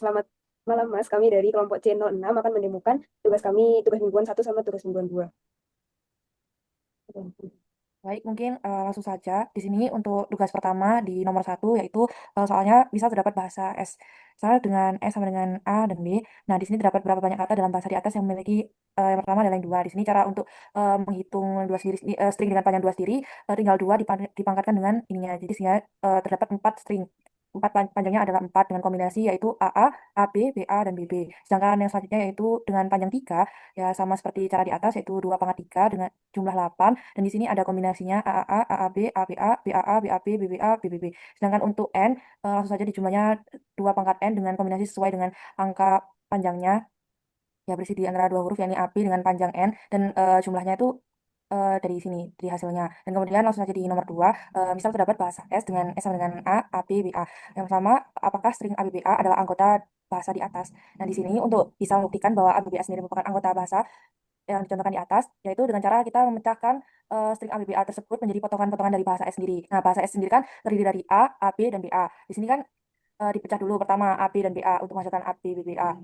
Selamat malam Mas, kami dari kelompok C06 akan mendemokan tugas mingguan 1 sama tugas mingguan 2. Baik, mungkin langsung saja. Di sini untuk tugas pertama di nomor satu yaitu soalnya bisa terdapat bahasa S. Misalnya dengan S sama dengan A dan B. Nah, di sini terdapat berapa banyak kata dalam bahasa di atas yang memiliki yang pertama adalah yang dua. Di sini cara untuk menghitung dua sendiri, string dengan panjang dua sendiri, tinggal dua dipangkatkan dengan ininya. Jadi sehingga terdapat empat string. Empat panjangnya adalah empat dengan kombinasi yaitu AA, AB, BA, dan BB. Sedangkan yang selanjutnya yaitu dengan panjang 3 ya sama seperti cara di atas yaitu 2 pangkat 3 dengan jumlah 8 dan di sini ada kombinasinya AAA, AAB, ABA, BAA, BAB, BBA, BBB. Sedangkan untuk N langsung saja dijumlahnya 2 pangkat N dengan kombinasi sesuai dengan angka panjangnya ya berisi di antara dua huruf yakni AB dengan panjang N dan jumlahnya itu dari sini dari hasilnya. Dan kemudian langsung saja di nomor 2 misal terdapat bahasa S dengan S sama dengan A, AB, BA. Yang pertama, apakah string ABBA adalah anggota bahasa di atas? Nah, di sini untuk bisa membuktikan bahwa ABBA sendiri merupakan anggota bahasa yang dicontohkan di atas, yaitu dengan cara kita memecahkan string ABBA tersebut menjadi potongan-potongan dari bahasa S sendiri. Nah, bahasa S sendiri kan terdiri dari A, AB, dan BA. Di sini kan dipecah dulu pertama AB dan BA untuk menghasilkan AB, BBA.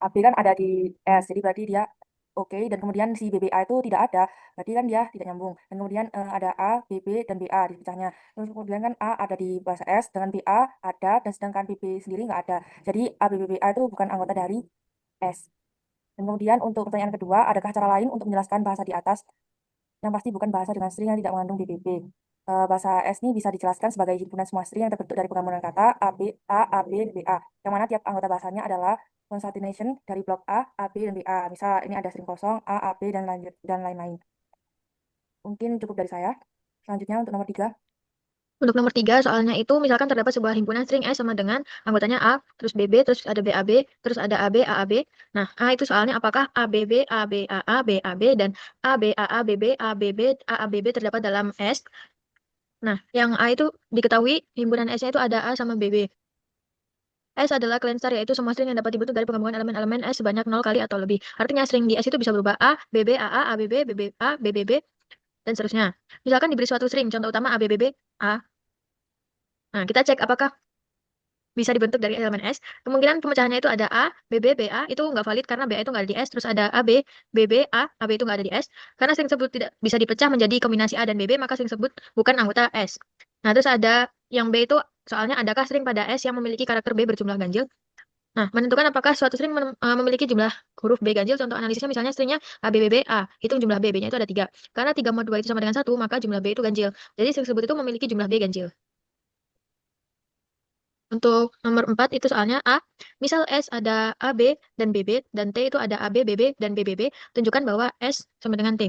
AB kan ada di S, jadi berarti dia oke, dan kemudian si BBA itu tidak ada, berarti kan dia tidak nyambung. Dan kemudian ada A, BB, dan BA dipecahnya. Terus kemudian kan A ada di bahasa S, dengan BA ada, dan sedangkan BB sendiri nggak ada. Jadi A, B, B, BA itu bukan anggota dari S. Dan kemudian untuk pertanyaan kedua, adakah cara lain untuk menjelaskan bahasa di atas yang pasti bukan bahasa dengan string yang tidak mengandung BBB? Bahasa S ini bisa dijelaskan sebagai himpunan semua string yang terbentuk dari penggabungan kata A, B, A, B, B, A, yang mana tiap anggota bahasanya adalah concatenation dari blok A, B, dan BA. Misal ini ada string kosong, A, B, dan lain-lain. Mungkin cukup dari saya. Selanjutnya untuk nomor 3. Untuk nomor 3, soalnya itu misalkan terdapat sebuah himpunan string S sama dengan anggotanya A, terus BB, terus ada BAB, terus ada AB, AAB. Nah, A itu soalnya apakah ABB, ABAA, BAB, dan ABAA, BB, ABB, AABB terdapat dalam S. Nah, yang A itu diketahui himpunan S-nya itu ada A sama BB. S adalah clean star, yaitu semua string yang dapat dibentuk dari penggabungan elemen-elemen S sebanyak 0 kali atau lebih. Artinya string di S itu bisa berubah A, BB, AA, ABB, BBA, BBB, dan seterusnya. Misalkan diberi suatu string, contoh utama ABBB, A. Nah, kita cek apakah bisa dibentuk dari elemen S. Kemungkinan pemecahannya itu ada A, BB, BA, itu nggak valid karena BA itu nggak ada di S. Terus ada AB, BB, A, AB itu nggak ada di S. Karena string tersebut tidak bisa dipecah menjadi kombinasi A dan BB, maka string tersebut bukan anggota S. Nah, terus ada yang B itu soalnya adakah string pada S yang memiliki karakter B berjumlah ganjil? Nah, menentukan apakah suatu string memiliki jumlah huruf B ganjil, contoh analisisnya misalnya stringnya ABBBA, hitung jumlah B-nya itu ada 3. Karena 3 mod 2 itu sama dengan 1, maka jumlah B itu ganjil. Jadi string tersebut itu memiliki jumlah B ganjil. Untuk nomor 4 itu soalnya A, misal S ada AB dan BB, dan T itu ada AB, BB, dan BBB, tunjukkan bahwa S sama dengan T.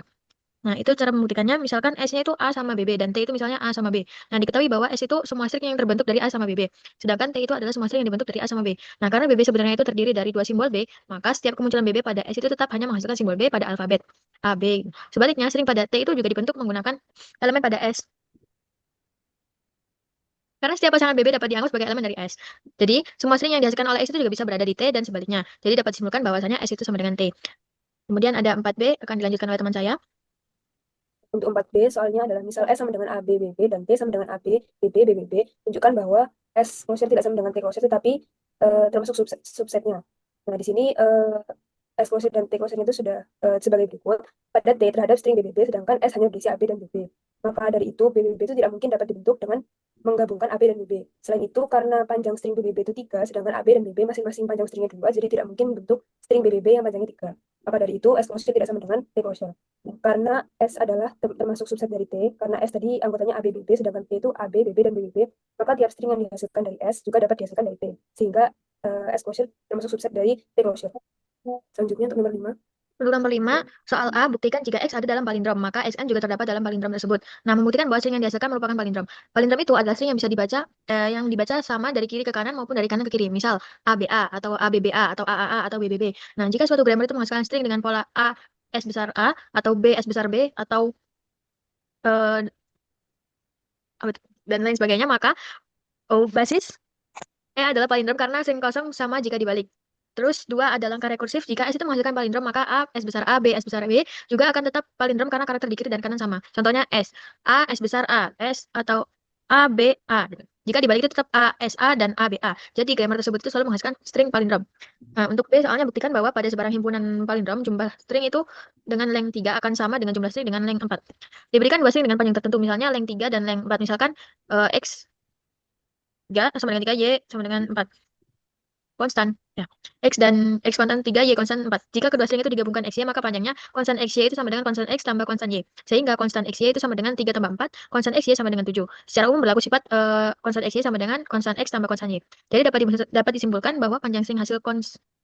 Nah, itu cara membuktikannya, misalkan S-nya itu A sama BB, dan T itu misalnya A sama B. Nah, diketahui bahwa S itu semua string yang terbentuk dari A sama BB, sedangkan T itu adalah semua string yang dibentuk dari A sama B. Nah, karena BB sebenarnya itu terdiri dari dua simbol B, maka setiap kemunculan BB pada S itu tetap hanya menghasilkan simbol B pada alfabet A, B. Sebaliknya, string pada T itu juga dibentuk menggunakan elemen pada S. Karena setiap pasangan BB dapat dianggap sebagai elemen dari S. Jadi, semua string yang dihasilkan oleh S itu juga bisa berada di T dan sebaliknya. Jadi, dapat disimpulkan bahwasanya S itu sama dengan T. Kemudian ada 4B, akan dilanjutkan oleh teman saya. Untuk 4B, soalnya adalah misal S sama dengan AB, BB, dan T sama dengan AB, BB, BBB, tunjukkan bahwa S closure tidak sama dengan T closure, tetapi termasuk subsetnya. Nah, di sini S closure dan T closure itu sudah sebagai berikut. Pada T terhadap string BBB, sedangkan S hanya berisi AB dan BB. Maka dari itu, BBB itu tidak mungkin dapat dibentuk dengan menggabungkan AB dan BB. Selain itu, karena panjang string BBB itu 3, sedangkan AB dan BB masing-masing panjang stringnya 2, jadi tidak mungkin membentuk string BBB yang panjangnya 3. Maka dari itu, S closure tidak sama dengan T closure. Karena S adalah termasuk subset dari T, karena S tadi anggotanya ABBB, sedangkan T itu AB, BB, dan BBB, maka tiap string yang dihasilkan dari S juga dapat dihasilkan dari T. Sehingga S closure termasuk subset dari T closure. Selanjutnya untuk nomor 5. Untuk nomor 5, soal A, buktikan jika X ada dalam palindrom, maka Xn juga terdapat dalam palindrom tersebut. Nah, membuktikan bahwa string yang dihasilkan merupakan palindrom. Palindrom itu adalah string yang bisa dibaca, yang dibaca sama dari kiri ke kanan maupun dari kanan ke kiri. Misal, ABA, atau ABBA, atau AAA, atau BBB. Nah, jika suatu grammar itu menghasilkan string dengan pola A, S besar A, atau B, S besar B, atau eh, dan lain sebagainya, maka O basis E adalah palindrom karena string kosong sama jika dibalik. Terus dua ada langkah rekursif. Jika S itu menghasilkan palindrom, maka A, S besar A, B, S besar B juga akan tetap palindrom karena karakter di kiri dan kanan sama. Contohnya S. A, S besar A. S atau A, B, A. Jika dibalik itu tetap ASA dan ABA. Jadi grammar tersebut itu selalu menghasilkan string palindrom. Nah, untuk B soalnya buktikan bahwa pada sebarang himpunan palindrom jumlah string itu dengan length 3 akan sama dengan jumlah string dengan length 4. Diberikan dua string dengan panjang tertentu, misalnya length 3 dan length 4. Misalkan X 3 sama dengan 3, Y sama dengan 4. Konstan. Ya. X konstan 3, Y konstan 4. Jika kedua string itu digabungkan XY, maka panjangnya konstan XY itu sama dengan konstan X tambah konstan Y. Sehingga konstan XY itu sama dengan 3 tambah 4, konstan XY sama dengan 7. Secara umum berlaku sifat konstan XY sama dengan konstan X tambah konstan Y. Jadi dapat disimpulkan bahwa panjang string hasil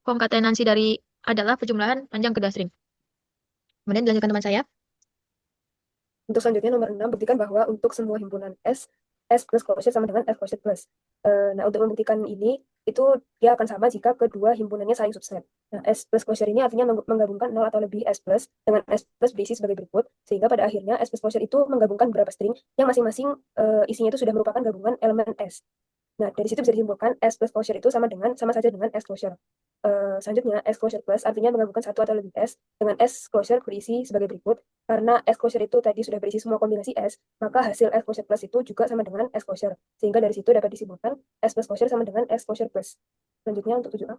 konkatenansi dari adalah perjumlahan panjang kedua string. Kemudian dilanjutkan teman saya. Untuk selanjutnya nomor 6, buktikan bahwa untuk semua himpunan S plus closure sama dengan S closure plus. Nah, untuk membuktikan ini, itu dia akan sama jika kedua himpunannya saling subset. Nah, S plus closure ini artinya menggabungkan 0 atau lebih S plus dengan S plus berisi sebagai berikut, sehingga pada akhirnya S plus closure itu menggabungkan beberapa string yang masing-masing isinya itu sudah merupakan gabungan elemen S. Nah, dari situ bisa disimpulkan S plus closure itu sama saja dengan S closure. Selanjutnya, S closure plus artinya menggabungkan satu atau lebih S dengan S closure berisi sebagai berikut. Karena S closure itu tadi sudah berisi semua kombinasi S, maka hasil S closure plus itu juga sama dengan S closure. Sehingga dari situ dapat disimpulkan S plus closure sama dengan S closure plus. Selanjutnya untuk 7A.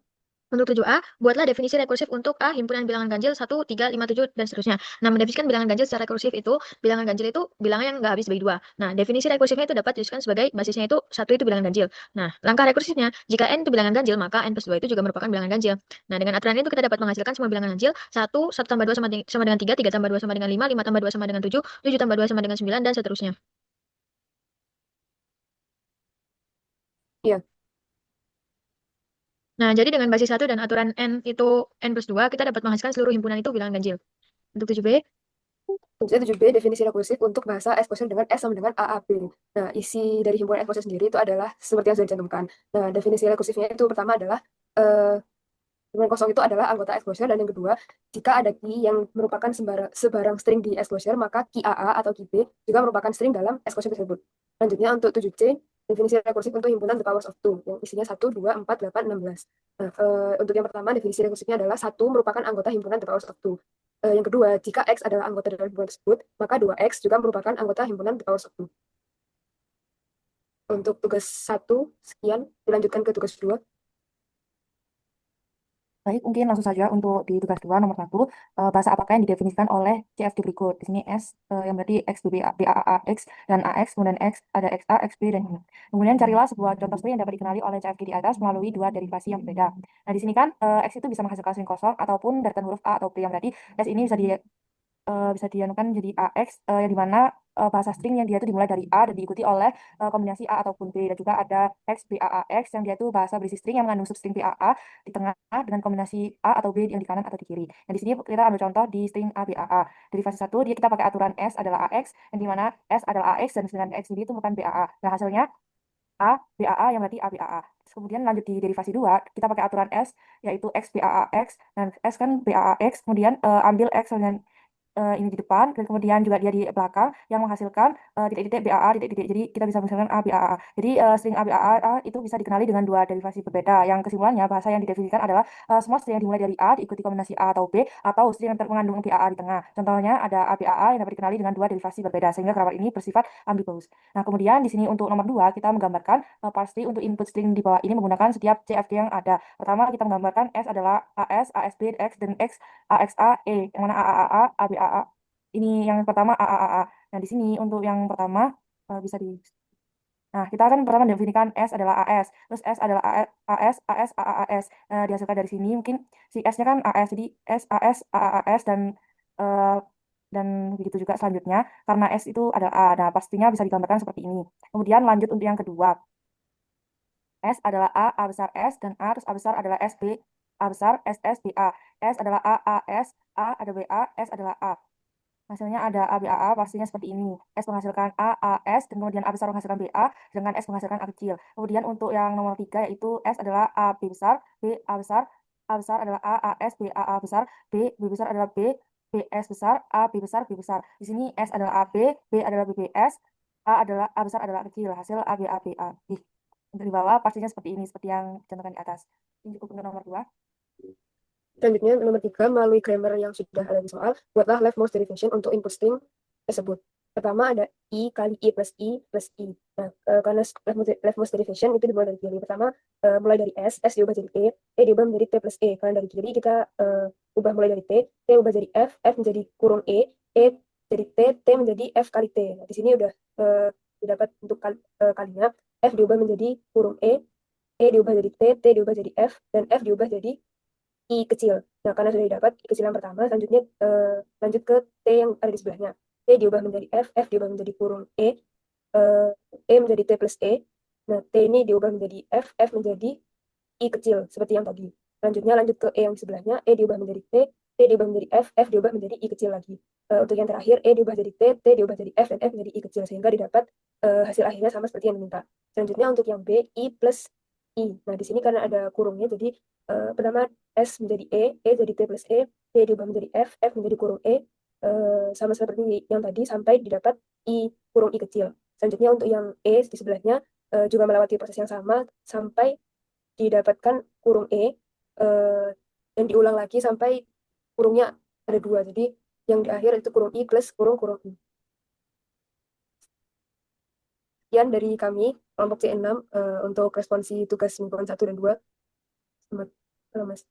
Untuk 7A, buatlah definisi rekursif untuk A, himpunan bilangan ganjil 1, 3, 5, 7, dan seterusnya. Nah, mendefinisikan bilangan ganjil secara rekursif itu, bilangan ganjil itu bilangan yang nggak habis bagi 2. Nah, definisi rekursifnya itu dapat diusulkan sebagai basisnya itu 1 itu bilangan ganjil. Nah, langkah rekursifnya, jika N itu bilangan ganjil, maka N plus 2 itu juga merupakan bilangan ganjil. Nah, dengan aturan itu kita dapat menghasilkan semua bilangan ganjil, 1 tambah 2 sama dengan 3, 3 tambah 2 sama dengan 5, 5 tambah 2 sama dengan 7, 7 tambah 2 sama dengan 9, dan seterusnya. Iya, Nah, jadi dengan basis 1 dan aturan N itu N plus 2, kita dapat menghasilkan seluruh himpunan itu bilangan ganjil. Untuk 7B, selanjutnya 7B, definisi rekursif untuk bahasa S closure dengan S sama dengan AAB. Nah, isi dari himpunan S closure sendiri itu adalah seperti yang sudah dicantumkan. Nah, definisi rekursifnya itu pertama adalah himpunan kosong itu adalah anggota S closure, dan yang kedua, jika ada key yang merupakan sebarang string di S closure, maka key AA atau key B juga merupakan string dalam S closure tersebut. Selanjutnya untuk 7C, definisi rekursif untuk himpunan the powers of 2 yang isinya 1, 2, 4, 8, 16. Nah, untuk yang pertama, definisi rekursifnya adalah 1 merupakan anggota himpunan the powers of 2. Yang kedua, jika X adalah anggota dari himpunan tersebut, maka 2X juga merupakan anggota himpunan the powers of 2. Untuk tugas 1, sekian. Dilanjutkan ke tugas 2. Baik, mungkin langsung saja untuk di tugas 2 nomor 1, bahasa apakah yang didefinisikan oleh CFD berikut. Di sini S yang berarti X, B, B, A, X, dan AX, kemudian X, ada XA, XB, dan ini. Kemudian carilah sebuah contoh string yang dapat dikenali oleh CFD di atas melalui dua derivasi yang berbeda. Nah, di sini kan X itu bisa menghasilkan string kosong ataupun deretan huruf A atau B, yang berarti S ini bisa dianukan jadi AX, yang dimana bahasa string yang dia itu dimulai dari A dan diikuti oleh kombinasi A ataupun B, dan juga ada X BAAX yang dia itu bahasa berisi string yang mengandung substring BAA di tengah dengan kombinasi A atau B yang di kanan atau di kiri. Nah, di sini kita ambil contoh di string A BAA. Dari fase 1 dia kita pakai aturan S adalah AX, yang dimana S adalah AX dan dengan X ini itu bukan BAA. Nah, hasilnya A BAA yang berarti A BAA. Kemudian lanjut di derivasi 2, kita pakai aturan S yaitu X BAAX, dan S kan BAAX, kemudian ambil X dengan ini di depan, dan kemudian juga dia di belakang yang menghasilkan titik-titik BAA, titik-titik. Jadi kita bisa menghasilkan A BAA. Jadi string A BAA itu bisa dikenali dengan dua derivasi berbeda. Yang kesimpulannya bahasa yang didefinisikan adalah semua string yang dimulai dari A diikuti kombinasi A atau B, atau string yang mengandung BAA di tengah. Contohnya ada A BAA yang dapat dikenali dengan dua derivasi berbeda, sehingga kerabat ini bersifat ambiguous. Nah, kemudian di sini untuk nomor 2 kita menggambarkan parse untuk input string di bawah ini menggunakan setiap CFD yang ada. Pertama kita menggambarkan S adalah AS, ASB, X, dan X AXA, E, yang mana AAA, ABAA. Ini yang pertama AAA. Nah, di sini untuk yang pertama bisa di. Nah, kita akan pertama definisikan S adalah AS, terus S adalah AS, AS, AAS. Dihasilkan dari sini mungkin si S-nya kan AS, jadi S, AS, AAS, eh, dan begitu juga selanjutnya karena S itu adalah A. Nah, pastinya bisa digambarkan seperti ini. Kemudian lanjut untuk yang kedua. S adalah A besar S, dan A terus A besar adalah SB, A besar SS, BA. S adalah AAS, A ada BA, S adalah A. Hasilnya ada A, BAA, pastinya seperti ini. S menghasilkan A, AS, dan kemudian A besar menghasilkan BA, sedangkan S menghasilkan A kecil. Kemudian untuk yang nomor 3 yaitu S adalah A, B besar, B, A besar adalah A, AS, B, AA besar, B besar adalah B, BS besar, A, B besar, B besar. Di sini S adalah AB, B adalah BBS, A besar adalah A kecil. Hasil A, B, A, B, A. Untuk di bawah pastinya seperti ini, seperti yang dicontohkan di atas. Ini cukup untuk nomor 2. Selanjutnya, nomor 3, melalui grammar yang sudah ada di soal, buatlah leftmost derivation untuk input string tersebut. Pertama ada I kali I plus I plus I. Nah, karena leftmost derivation itu dimulai dari kiri. Pertama, mulai dari S diubah jadi E diubah menjadi T plus E. Karena dari kiri kita ubah mulai dari T ubah jadi F menjadi kurung E jadi T menjadi F kali T. Nah, di sini udah didapat untuk kalinya, F diubah menjadi kurung E diubah jadi T diubah jadi F, dan F diubah jadi I kecil. Nah, karena sudah didapat I kecil yang pertama, selanjutnya lanjut ke T yang ada di sebelahnya. T diubah menjadi F diubah menjadi kurung E menjadi T plus E. Nah, T ini diubah menjadi F menjadi I kecil, seperti yang tadi. Selanjutnya lanjut ke E yang di sebelahnya, E diubah menjadi T diubah menjadi F diubah menjadi I kecil lagi. Untuk yang terakhir, E diubah jadi T diubah jadi F, dan F menjadi I kecil, sehingga didapat hasil akhirnya sama seperti yang diminta. Selanjutnya untuk yang B, I plus I. Nah, di sini karena ada kurungnya, jadi pertama S menjadi E jadi T plus T diubah menjadi F menjadi kurung sama seperti yang tadi, sampai didapat I kurung I kecil. Selanjutnya untuk yang E di sebelahnya juga melewati proses yang sama sampai didapatkan kurung eh, dan diulang lagi sampai kurungnya ada dua. Jadi yang di akhir itu kurung I plus kurung I. Sekian dari kami, kelompok C6, untuk responsi tugas mingguan 1 dan 2. Selamat malam, Mas.